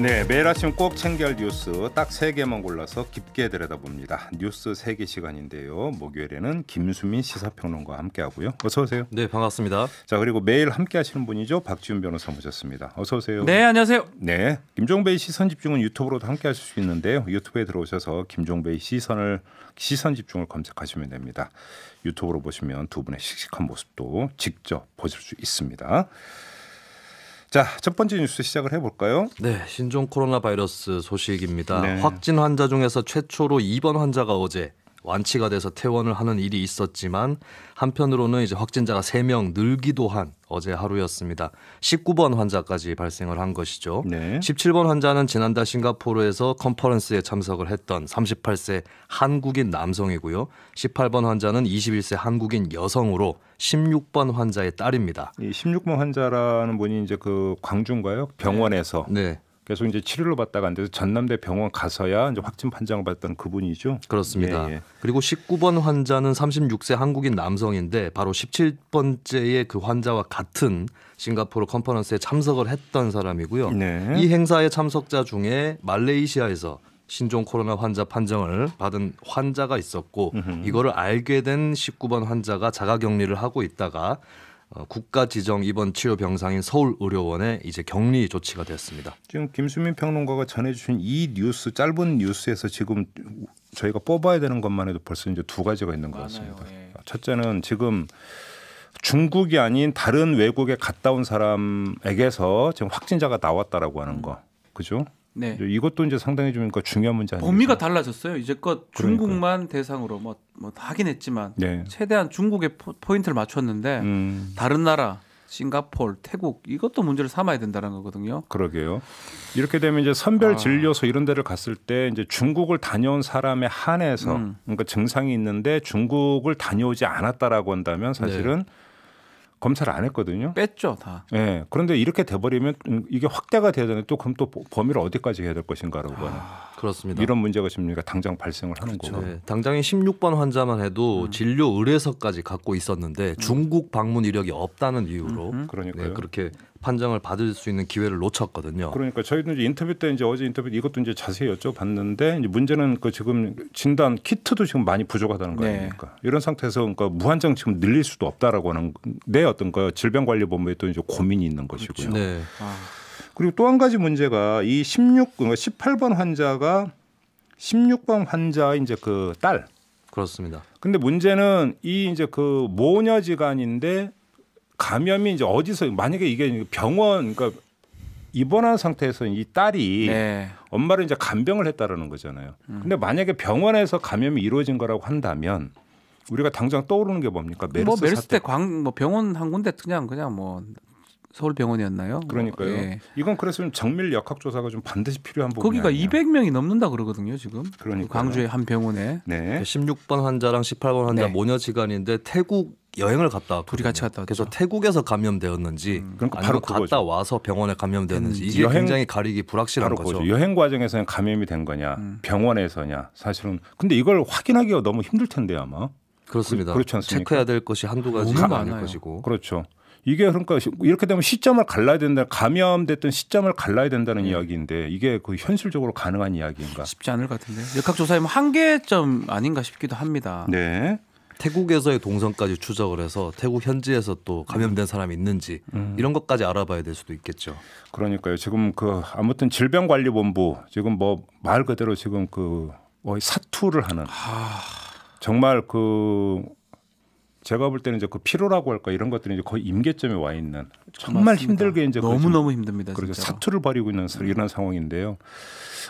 네, 매일 아침 꼭 챙겨야 할 뉴스 딱 3개만 골라서 깊게 들여다봅니다. 뉴스 3개 시간인데요. 목요일에는 김수민 시사평론가와 함께하고요. 어서 오세요. 네, 반갑습니다. 자, 그리고 매일 함께하시는 분이죠. 박지훈 변호사 모셨습니다. 어서 오세요. 네, 안녕하세요. 네, 김종배의 시선집중은 유튜브로도 함께하실 수 있는데요. 유튜브에 들어오셔서 김종배의 시선집중을 검색하시면 됩니다. 유튜브로 보시면 두 분의 씩씩한 모습도 직접 보실 수 있습니다. 자, 첫 번째 뉴스 시작을 해볼까요? 네, 신종 코로나 바이러스 소식입니다. 네. 확진 환자 중에서 최초로 입원 환자가 어제 완치가 돼서 퇴원을 하는 일이 있었지만 한편으로는 이제 확진자가 3명 늘기도 한 어제 하루였습니다. 19번 환자까지 발생을 한 것이죠. 네. 17번 환자는 지난달 싱가포르에서 컨퍼런스에 참석을 했던 38세 한국인 남성이고요. 18번 환자는 21세 한국인 여성으로 16번 환자의 딸입니다. 이 16번 환자라는 분이 이제 그 광주인가요? 병원에서 네. 계속 이제 치료를 받다가 안 돼서 전남대 병원 가서야 이제 확진 판정을 받았던 그분이죠. 그렇습니다. 예, 예. 그리고 19번 환자는 36세 한국인 남성인데 바로 17번째의 그 환자와 같은 싱가포르 컨퍼런스에 참석을 했던 사람이고요. 네. 이 행사의 참석자 중에 말레이시아에서 신종 코로나 환자 판정을 받은 환자가 있었고 이거를 알게 된 19번 환자가 자가격리를 하고 있다가 국가 지정 입원 치료 병상인 서울의료원에 이제 격리 조치가 됐습니다. 지금 김수민 평론가가 전해주신 이 뉴스 짧은 뉴스에서 지금 저희가 뽑아야 되는 것만 해도 벌써 이제 두 가지가 있는 것 같습니다. 예. 첫째는 지금 중국이 아닌 다른 외국에 갔다 온 사람에게서 지금 확진자가 나왔다라고 하는 거, 그죠? 네. 이것도 이제 상당히 좀 중요한 문제 아니에요? 범위가 달라졌어요. 이제껏 중국만 대상으로 뭐 하긴 했지만 네. 최대한 중국에 포인트를 맞췄는데 다른 나라, 싱가포르, 태국 이것도 문제를 삼아야 된다는 거거든요. 그러게요. 이렇게 되면 이제 선별 진료소 이런 데를 갔을 때 이제 중국을 다녀온 사람에 한해서 그러니까 증상이 있는데 중국을 다녀오지 않았다라고 한다면 사실은 검사를 안 했거든요. 뺐죠, 다. 네. 그런데 이렇게 돼버리면 이게 확대가 돼야 되는데 또 그럼 또 범위를 어디까지 해야 될 것인가라고 하는 그렇습니다. 이런 문제가 지금 당장 발생을 하는 거고. 네, 당장인 16번 환자만 해도 진료 의뢰서까지 갖고 있었는데 중국 방문 이력이 없다는 이유로 그러니까요. 네, 그렇게 판정을 받을 수 있는 기회를 놓쳤거든요. 그러니까 저희도 이제 인터뷰 때 이제 어제 인터뷰 이것도 이제 자세히 여쭤봤는데 이제 문제는 그 지금 진단 키트도 지금 많이 부족하다는 거 아닙니까? 이런 상태에서 그러니까 무한정 지금 늘릴 수도 없다라고 하는 내 어떤 거 질병관리본부에 또 이제 고민이 있는 것이고요. 네. 그리고 또 한 가지 문제가 이 18번 환자가 16번 환자 이제 그 딸. 그렇습니다. 근데 문제는 이 이제 그 모녀지간인데 감염이 이제 어디서 만약에 이게 병원 그러니까 입원한 상태에서 이 딸이 엄마를 이제 간병을 했다라는 거잖아요. 근데 만약에 병원에서 감염이 이루어진 거라고 한다면 우리가 당장 떠오르는 게 뭡니까? 메르스 때 병원 한 군데 그냥 뭐 서울병원이었나요? 그러니까요. 예. 이건 그래서 정밀 역학 조사가 좀 반드시 필요한 부분이 거기가 아니에요. 200명이 넘는다 그러거든요, 지금. 그러니까요. 광주의 한 병원에. 네. 16번 환자랑 18번 환자 네. 모녀지간인데 태국 여행을 갔다 왔거든요. 둘이 같이 갔다 왔죠. 그래서 태국에서 감염되었는지 그러니까 아니면 바로 갔다 와서 병원에 감염되었는지 이게 여행- 굉장히 가리기 불확실한 바로 거죠. 그거죠. 여행 과정에서는 감염이 된 거냐, 병원에서냐, 사실은. 근데 이걸 확인하기가 너무 힘들 텐데요, 아마. 그렇습니다. 그렇지 않습니까? 체크해야 될 것이 한두 가지가 너무 아닐 많아요. 것이고. 그렇죠. 이게 그러니까 이렇게 되면 시점을 갈라야 된다. 감염됐던 시점을 갈라야 된다는 이야기인데 이게 그 현실적으로 가능한 이야기인가? 쉽지 않을 것 같은데. 역학조사에 한계점 아닌가 싶기도 합니다. 네. 태국에서의 동선까지 추적을 해서 태국 현지에서 또 감염된 사람이 있는지 이런 것까지 알아봐야 될 수도 있겠죠. 그러니까요. 지금 그 아무튼 질병관리본부 지금 뭐 말 그대로 지금 그 사투를 하는 정말 그 제가 볼 때는 이제 그 피로라고 할까 이런 것들이 이제 거의 임계점에 와 있는 정말 맞습니다. 힘들게 이제 너무 힘듭니다. 그렇죠. 진짜로. 사투를 벌이고 있는 이런 상황인데요.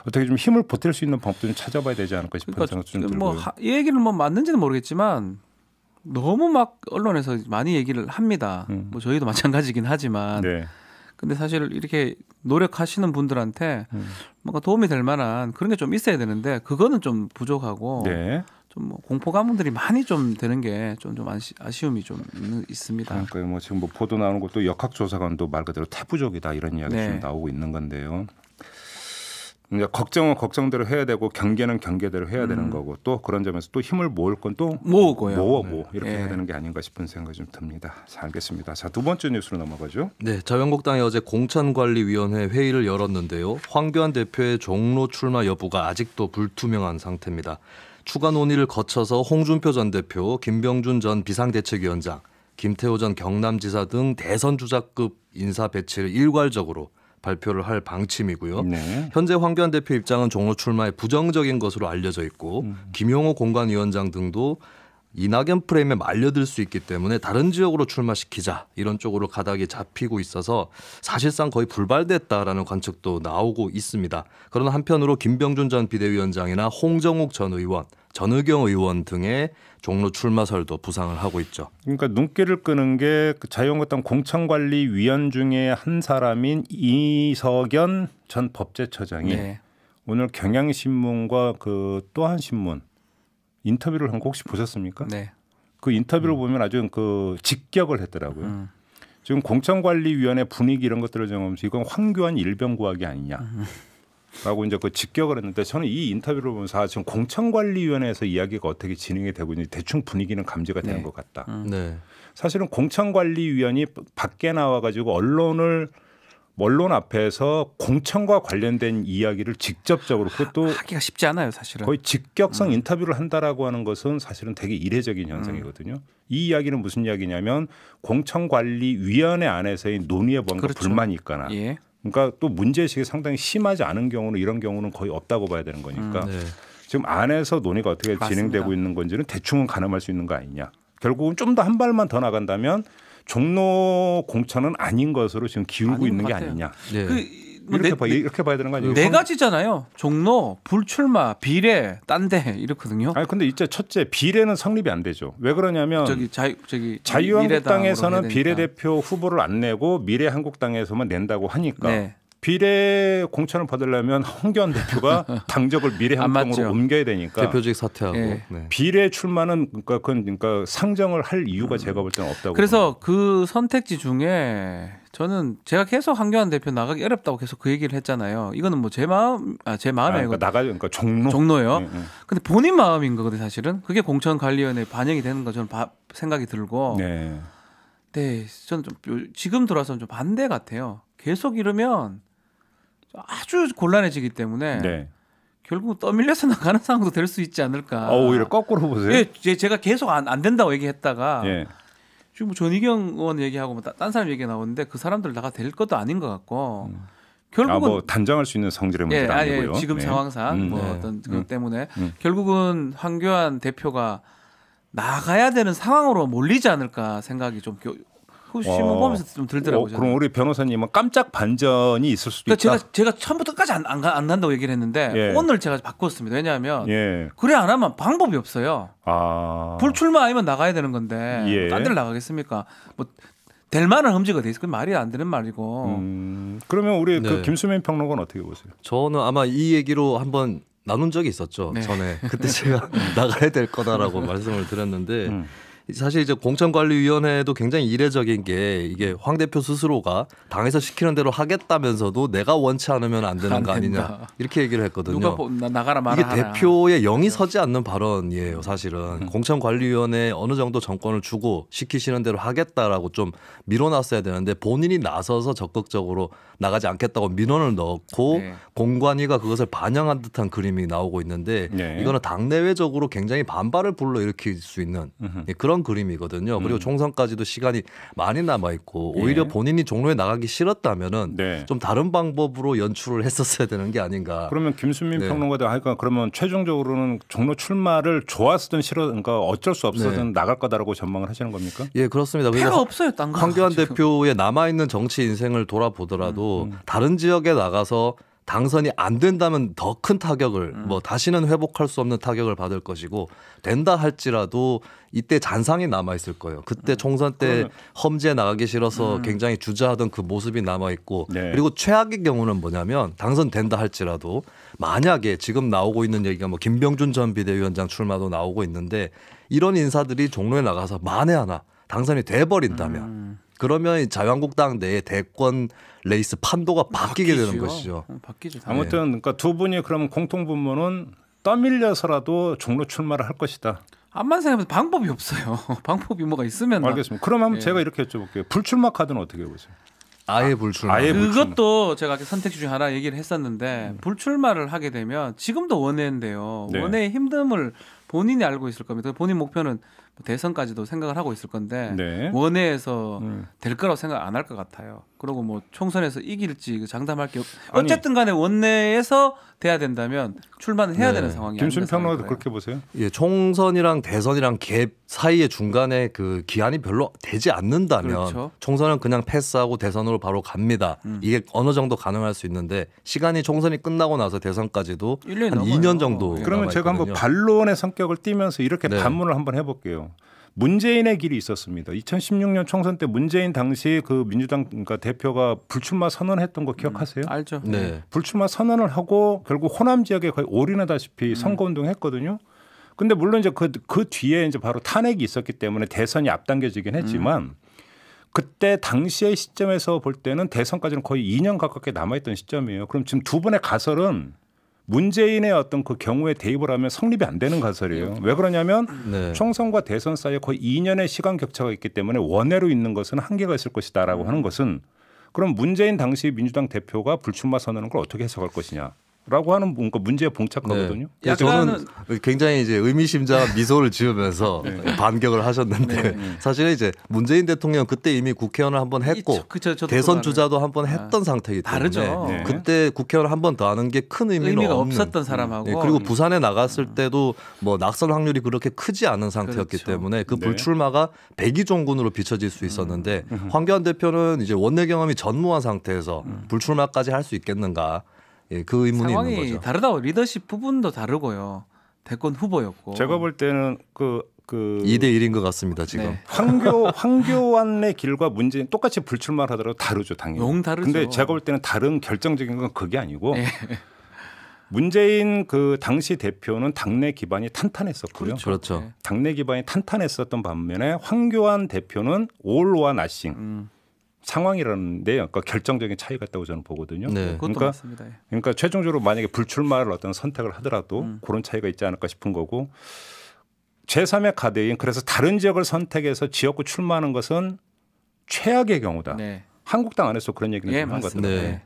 어떻게 좀 힘을 보탤 수 있는 방법도 좀 찾아봐야 되지 않을까 싶은 생각도 좀 들고요. 이 얘기를 뭐 맞는지는 모르겠지만 너무 막 언론에서 많이 얘기를 합니다. 뭐 저희도 마찬가지긴 하지만 네. 근데 사실 이렇게 노력하시는 분들한테 뭔가 도움이 될 만한 그런 게 좀 있어야 되는데 그거는 좀 부족하고 네. 좀 뭐 공포 가문들이 많이 좀 되는 게 좀 아쉬움이 좀 있습니다. 그러니까 뭐 지금 뭐 보도 나오는 것도 역학조사관도 말 그대로 태부족이다 이런 이야기 네. 좀 나오고 있는 건데요. 이제 걱정은 걱정대로 해야 되고 경계는 경계대로 해야 되는 거고 또 그런 점에서 또 힘을 모을 건 또 모으고 이렇게 해야 되는 게 아닌가 싶은 생각이 좀 듭니다. 자, 알겠습니다. 자, 두 번째 뉴스로 넘어가죠. 네, 자유한국당이 어제 공천관리위원회 회의를 열었는데요. 황교안 대표의 종로 출마 여부가 아직도 불투명한 상태입니다. 추가 논의를 거쳐서 홍준표 전 대표, 김병준 전 비상대책위원장, 김태호 전 경남지사 등 대선 주자급 인사 배치를 일괄적으로 발표를 할 방침이고요. 네. 현재 황교안 대표 입장은 종로 출마에 부정적인 것으로 알려져 있고 김용호 공관위원장 등도 이낙연 프레임에 말려들 수 있기 때문에 다른 지역으로 출마시키자 이런 쪽으로 가닥이 잡히고 있어서 사실상 거의 불발됐다라는 관측도 나오고 있습니다. 그러나 한편으로 김병준 전 비대위원장이나 홍정욱 전 의원, 전의경 의원 등의 종로 출마설도 부상을 하고 있죠. 그러니까 눈길을 끄는 게 자유한국당 공천관리위원 중에 한 사람인 이석연 전 법제처장이 네. 오늘 경향신문과 그 또 한 신문 인터뷰를 한 거 혹시 보셨습니까? 네. 그 인터뷰를 보면 아주 그 직격을 했더라고요. 지금 공천관리위원회 분위기 이런 것들을 정하면서 이건 황교안 일병구하기 아니냐. 라고 이제 그 직격을 했는데 저는 이 인터뷰를 보면서 지금 공천관리위원회에서 이야기가 어떻게 진행이 되고 있는지 대충 분위기는 감지가 되는 것 같다. 네. 사실은 공천관리위원이 밖에 나와가지고 언론 앞에서 공천과 관련된 이야기를 직접적으로 그것도 하기가 쉽지 않아요, 사실은. 거의 직격성 인터뷰를 한다라고 하는 것은 사실은 되게 이례적인 현상이거든요. 이 이야기는 무슨 이야기냐면 공천관리위원회 안에서의 논의에 뭔가 그렇죠. 불만이 있거나 예. 그러니까 또 문제의식이 상당히 심하지 않은 경우는 이런 경우는 거의 없다고 봐야 되는 거니까 네. 지금 안에서 논의가 어떻게 맞습니다. 진행되고 있는 건지는 대충은 가늠할 수 있는 거 아니냐. 결국은 좀 더 한 발만 더 나간다면 종로 공천은 아닌 것으로 지금 기울고 있는 게 같아요. 아니냐. 네. 이렇게 봐야 되는 거 아니에요? 네 가지잖아요. 종로, 불출마, 비례, 딴데 이렇거든요. 아니 근데 이제 첫째 비례는 성립이 안 되죠. 왜 그러냐면 자유한국당에서는 비례대표 후보를 안 내고 미래한국당에서만 낸다고 하니까 네. 비례 공천을 받으려면 황교안 대표가 당적을 미래한국당으로 옮겨야 되니까 대표직 사퇴하고 네. 네. 비례 출마는 그러니까 상정을 할 이유가 제가 볼 때는 없다고. 그래서 그 선택지 중에 저는 제가 계속 황교안 대표 나가기 어렵다고 계속 그 얘기를 했잖아요. 이거는 뭐 제 마음이 아니고 그러니까 종로요. 네, 네. 근데 본인 마음인 거거든요, 사실은. 그게 공천관리위원회에 반영이 되는 거 저는 생각이 들고. 네. 네, 저는 좀 지금 들어와서는 좀 반대 같아요. 계속 이러면 아주 곤란해지기 때문에 네. 결국 떠밀려서 나가는 상황도 될 수 있지 않을까. 오히려 거꾸로 보세요. 예, 제가 계속 안 된다고 얘기했다가 예. 지금 전희경 의원 얘기하고 뭐 딴 사람 얘기 나오는데 그 사람들 나가 될 것도 아닌 것 같고 결국은 뭐 단정할 수 있는 성질의 문제는 아니고요. 지금 네. 상황상 뭐 네. 어떤 것 때문에 결국은 황교안 대표가 나가야 되는 상황으로 몰리지 않을까 생각이 좀 그 신문 보면서 좀 들더라고요. 그럼 우리 변호사님은 깜짝 반전이 있을 수도 그러니까 있다. 제가 처음부터 끝까지 안 간다고 얘기를 했는데 예. 오늘 제가 바꿨습니다. 왜냐하면 예. 그래 안 하면 방법이 없어요. 불출마 아니면 나가야 되는 건데 예. 딴 데를 나가겠습니까? 뭐 될 만한 흠지가 돼 있어. 그 말이 안 되는 말이고. 그러면 우리 네. 그 김수민 평론가는 어떻게 보세요? 저는 아마 이 얘기로 한번 나눈 적이 있었죠. 네. 전에 그때 제가 나가야 될 거다라고 말씀을 드렸는데 사실 이제 공천관리위원회도 굉장히 이례적인 게 이게 황 대표 스스로가 당에서 시키는 대로 하겠다면서도 내가 원치 않으면 안 되는 거 아니냐 이렇게 얘기를 했거든요. 누가 나가라 이게 말아라. 대표의 영이 서지 않는 발언이에요. 사실은 공천관리위원회 어느 정도 정권을 주고 시키시는 대로 하겠다라고 좀 밀어놨어야 되는데 본인이 나서서 적극적으로 나가지 않겠다고 민원을 넣고 네. 공관위가 그것을 반영한 듯한 그림이 나오고 있는데 네. 이거는 당내외적으로 굉장히 반발을 불러일으킬 수 있는 그런 그림이거든요. 그리고 총선까지도 시간이 많이 남아 있고 오히려 본인이 종로에 나가기 싫었다면은 네. 좀 다른 방법으로 연출을 했었어야 되는 게 아닌가. 그러면 김수민 네. 평론가도 하니까 그러면 최종적으로는 종로 출마를 좋았든 그러니까 어쩔 수 없어든 나갈 거다라고 전망을 하시는 겁니까? 예, 그렇습니다. 패가 없어요, 딴 거. 황교안 대표의 남아 있는 정치 인생을 돌아보더라도 다른 지역에 나가서 당선이 안 된다면 더 큰 타격을 뭐 다시는 회복할 수 없는 타격을 받을 것이고 된다 할지라도 이때 잔상이 남아 있을 거예요. 그때 총선 때 험지에 나가기 싫어서 굉장히 주저하던 그 모습이 남아 있고 네. 그리고 최악의 경우는 뭐냐면 당선된다 할지라도 만약에 지금 나오고 있는 얘기가 뭐 김병준 전 비대위원장 출마도 나오고 있는데 이런 인사들이 종로에 나가서 만에 하나 당선이 돼버린다면 그러면 자유한국당 내에 대권 레이스 판도가 바뀌게 되는 것이죠. 바뀌죠. 아무튼 그러니까 두 분이 그러면 공통분모는 떠밀려서라도 종로 출마를 할 것이다. 암만 생각해도 방법이 없어요. 방법이 뭐가 있으면. 알겠습니다. 그러면 제가 이렇게 여쭤볼게요. 불출마 카드는 어떻게 보세요? 아예 불출마. 아예 그것도 제가 선택지 중에 하나 얘기를 했었는데 불출마를 하게 되면 지금도 원외인데요. 네. 원외의 힘듦을 본인이 알고 있을 겁니다. 본인 목표는 대선까지도 생각을 하고 있을 건데 네. 원외에서 될 거라고 생각 안 할 것 같아요. 그리고 뭐 총선에서 이길지 장담할 게 어쨌든 간에 원내에서 돼야 된다면 출마는 해야 되는 상황이 김순 아닌가 평론가도 생각해요. 그렇게 보세요? 예, 총선이랑 대선이랑 갭 사이에 중간에 그 기한이 별로 되지 않는다면 그렇죠. 총선은 그냥 패스하고 대선으로 바로 갑니다. 이게 어느 정도 가능할 수 있는데 시간이 총선이 끝나고 나서 대선까지도 1년이 한 넘어요. 2년 정도. 그러면 제가 한번 반론의 성격을 띠면서 이렇게 네. 반문을 한번 해볼게요. 문재인의 길이 있었습니다. 2016년 총선 때 문재인 당시 그 민주당 그러니까 대표가 불출마 선언했던 거 기억하세요? 알죠. 네. 불출마 선언을 하고 결국 호남 지역에 거의 올인하다시피 선거운동을 했거든요. 근데 물론 이제 그 뒤에 이제 바로 탄핵이 있었기 때문에 대선이 앞당겨지긴 했지만 그때 당시의 시점에서 볼 때는 대선까지는 거의 2년 가깝게 남아있던 시점이에요. 그럼 지금 두 분의 가설은 문재인의 어떤 그 경우에 대입을 하면 성립이 안 되는 가설이에요. 왜 그러냐면 네. 총선과 대선 사이에 거의 2년의 시간 격차가 있기 때문에 원외로 있는 것은 한계가 있을 것이다라고 하는 것은 그럼 문재인 당시 민주당 대표가 불출마 선언한 걸 어떻게 해석할 것이냐라고 하는 뭔가 문제에 봉착하거든요. 네. 저는 굉장히 이제 의미심장한 미소를 지으면서 반격을 하셨는데 사실은 이제 문재인 대통령 그때 이미 국회의원을 한번 했고 대선 주자도 한번 했던 상태이기 때문에 다르죠. 네. 그때 국회의원을 한 번 더 하는 게 큰 의미가 없는. 없었던 사람하고 네, 그리고 부산에 나갔을 때도 뭐 낙선 확률이 그렇게 크지 않은 상태였기 그렇죠. 때문에 그 네. 불출마가 백의종군으로 비춰질 수 있었는데 황교안 대표는 이제 원내 경험이 전무한 상태에서 불출마까지 할 수 있겠는가? 예, 그 의문이 있는 상황이 거죠. 다르다고 리더십 부분도 다르고요. 대권 후보였고. 제가 볼 때는 그 2대 1인 것 같습니다 지금. 네. 황교안의 길과 문재인 똑같이 불출마를 하더라도 다르죠 당연히. 영 다르죠. 근데 제가 볼 때는 다른 결정적인 건 그게 아니고 네. 문재인 그 당시 대표는 당내 기반이 탄탄했었고요. 그렇죠. 네. 당내 기반이 탄탄했었던 반면에 황교안 대표는 올와 나싱 상황이라는데 그러니까 결정적인 차이가 있다고 저는 보거든요. 네. 그것도 그러니까 맞습니다. 예. 그러니까 최종적으로 만약에 불출마를 어떤 선택을 하더라도 그런 차이가 있지 않을까 싶은 거고 제3의 카드인 그래서 다른 지역을 선택해서 지역구 출마하는 것은 최악의 경우다. 네. 한국당 안에서 그런 얘기는 예, 좀 한 것 맞습니다. 같아요. 네.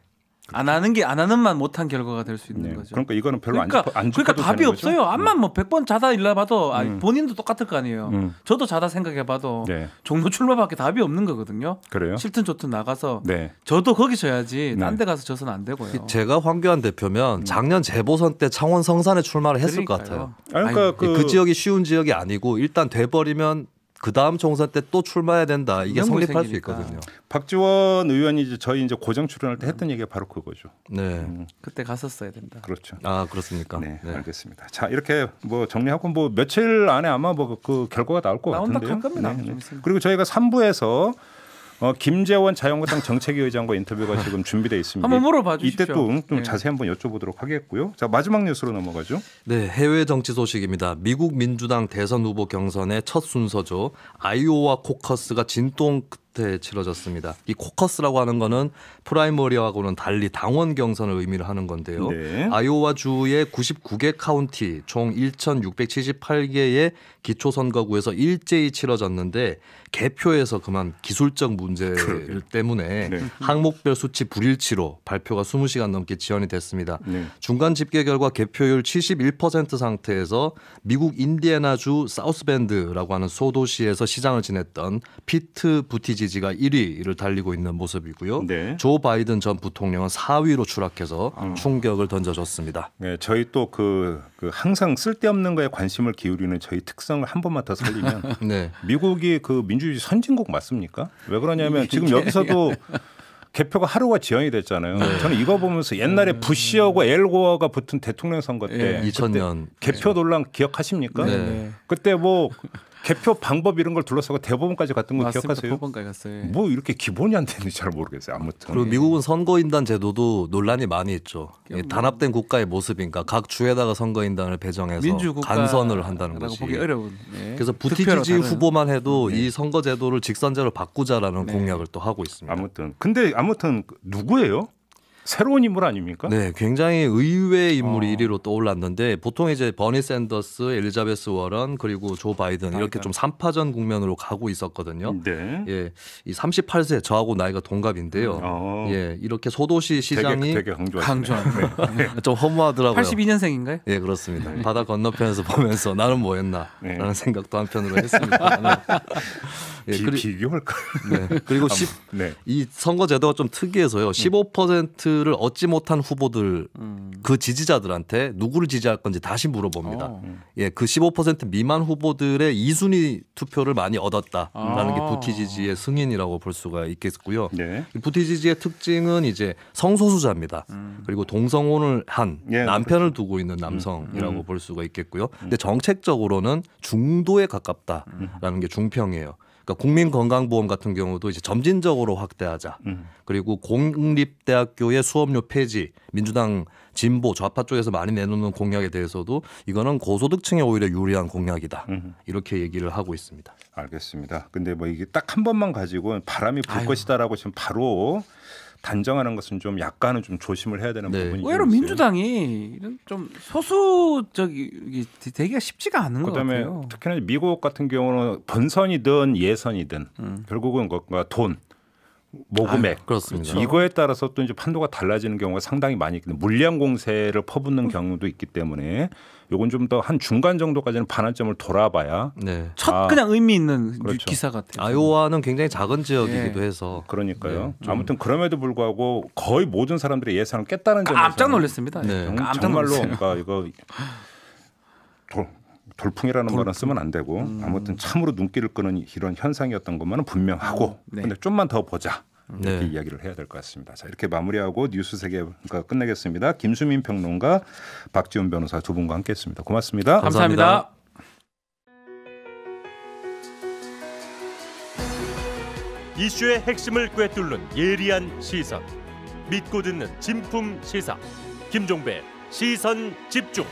안 하는만 못한 결과가 될 수 있는 네. 거죠. 그러니까 이거는 별로 그러니까 안 좋아도 답이 되는 없어요. 거죠? 암만 뭐 100번 자다 일러봐도 본인도 똑같을 거 아니에요. 저도 자다 생각해봐도 네. 종로 출마밖에 답이 없는 거거든요. 그래요? 싫든 좋든 나가서 네. 저도 거기 져야지 딴 네. 데 가서 져서는 안 되고요. 제가 황교안 대표면 작년 재보선 때 창원 성산에 출마를 했을 것 같아요. 그러니까 그 지역이 쉬운 지역이 아니고 일단 돼버리면 그 다음 총선 때 또 출마해야 된다. 이게 명분이 성립할 수 생기니까. 있거든요. 박지원 의원이 이제 저희 이제 고정 출연할 때 했던 얘기가 바로 그거죠. 네. 그때 갔었어야 된다. 그렇죠. 아 그렇습니까? 네, 알겠습니다. 자 이렇게 뭐 정리하고 뭐 며칠 안에 아마 뭐 그 결과가 나올 것 나온다 같은데요. 할 겁니다. 네, 좀 네. 있으면. 그리고 저희가 3부에서 김재원 자유한국당 정책위 의장과 인터뷰가 지금 준비되어 있습니다. 한번 물어봐 주십시오. 이때 또 좀 네. 자세히 한번 여쭤보도록 하겠고요. 자 마지막 뉴스로 넘어가죠. 네, 해외 정치 소식입니다. 미국 민주당 대선 후보 경선의 첫 순서죠. 아이오와 코커스가 진동 끝에 치러졌습니다. 이 코커스라고 하는 거는 프라이머리하고는 달리 당원 경선을 의미를 하는 건데요. 네. 아이오와 주의 99개 카운티 총 1,678개의 기초선거구에서 일제히 치러졌는데 개표에서 그만 기술적 문제 때문에 네. 항목별 수치 불일치로 발표가 20시간 넘게 지연이 됐습니다. 네. 중간 집계 결과 개표율 71% 상태에서 미국 인디애나주 사우스밴드라고 하는 소도시에서 시장을 지냈던 피트 부티지지가 1위를 달리고 있는 모습이고요. 네. 조 바이든 전 부통령은 4위로 추락해서 충격을 던져줬습니다. 네, 저희 또 그 항상 쓸데없는 거에 관심을 기울이는 저희 특성을 한 번만 더 살리면 네. 미국이 그 민주주의 선진국 맞습니까? 왜 그러냐면 지금 여기서도 개표가 하루가 지연이 됐잖아요. 저는 이거 보면서 옛날에 부시하고 엘고어가 붙은 대통령 선거 때 2000년 개표 논란 기억하십니까? 네. 그때 뭐 개표 방법 이런 걸 둘러싸고 대법원까지 갔던 거 맞습니다. 기억하세요? 대법원까지 갔어요. 뭐 이렇게 기본이 안 되는지 잘 모르겠어요. 아무튼. 그리고 미국은 선거인단 제도도 논란이 많이 있죠. 단합된 국가의 모습인가 각 주에다가 선거인단을 배정해서 간선을 한다는 것이. 보기 어려운. 네. 그래서 부티지지 후보만 해도 이 선거 제도를 직선제로 바꾸자라는 공약을 또 하고 있습니다. 근데 누구예요? 새로운 인물 아닙니까? 네, 굉장히 의외의 인물이 1위로 떠올랐는데 보통 이제 버니 샌더스, 엘리자베스 워런 그리고 조 바이든 이렇게 좀 3파전 국면으로 가고 있었거든요. 네. 예, 이 38세 저하고 나이가 동갑인데요. 예, 이렇게 소도시 시장이 되게 강조하네. 좀 허무하더라고요. 82년생인가요? 예, 그렇습니다. 바다 건너편에서 보면서 나는 뭐했나라는 생각도 한편으로 했습니다. 예, 비교할까? 네. 그리고 이 선거 제도가 좀 특이해서요. 15%를 얻지 못한 후보들 그 지지자들한테 누구를 지지할 건지 다시 물어봅니다. 예, 그 15% 미만 후보들의 2순위 투표를 많이 얻었다라는 게 부티지지의 승인이라고 볼 수가 있겠고요. 네. 부티지지의 특징은 이제 성소수자입니다. 그리고 동성혼을 한 남편을 두고 있는 남성이라고 볼 수가 있겠고요. 근데 정책적으로는 중도에 가깝다라는 게 중평이에요. 그러니까 국민건강보험 같은 경우도 이제 점진적으로 확대하자. 그리고 공립대학교의 수업료 폐지, 민주당 진보 좌파 쪽에서 많이 내놓는 공약에 대해서도 이거는 고소득층에 오히려 유리한 공약이다. 이렇게 얘기를 하고 있습니다. 알겠습니다. 근데 뭐 이게 딱 한 번만 가지고 바람이 불 것이다라고 지금 바로 단정하는 것은 좀 약간은 좀 조심을 해야 되는 부분이 의외로 민주당이 좀 소수적이 되기가 쉽지가 않은 것 그다음에 같아요. 특히나 미국 같은 경우는 본선이든 예선이든 결국은 그것과 돈, 모금액 그렇습니다. 이거에 따라서 또 이제 판도가 달라지는 경우가 상당히 많이 있거든요. 물량 공세를 퍼붓는 경우도 있기 때문에 요건 좀 더 한 중간 정도까지는 반환점을 돌아봐야 첫 그냥 의미 있는 그렇죠. 기사 같아요. 아이오와는 굉장히 작은 지역이기도 해서 그러니까요. 아무튼 그럼에도 불구하고 거의 모든 사람들의 예상을 깼다는 점에서 깜짝 놀랐습니다. 정말로 그러니까 이거 돌풍이라는 말은 쓰면 안 되고 아무튼 참으로 눈길을 끄는 이런 현상이었던 것만은 분명하고 근데 좀만 더 보자. 이렇게 이야기를 해야 될 것 같습니다. 자, 이렇게 마무리하고 뉴스 세계가 끝내겠습니다. 김수민 평론가, 박지훈 변호사 두 분과 함께했습니다. 고맙습니다. 감사합니다. 이슈의 핵심을 꿰뚫는 예리한 시선, 믿고 듣는 진품 시사, 김종배 시선 집중.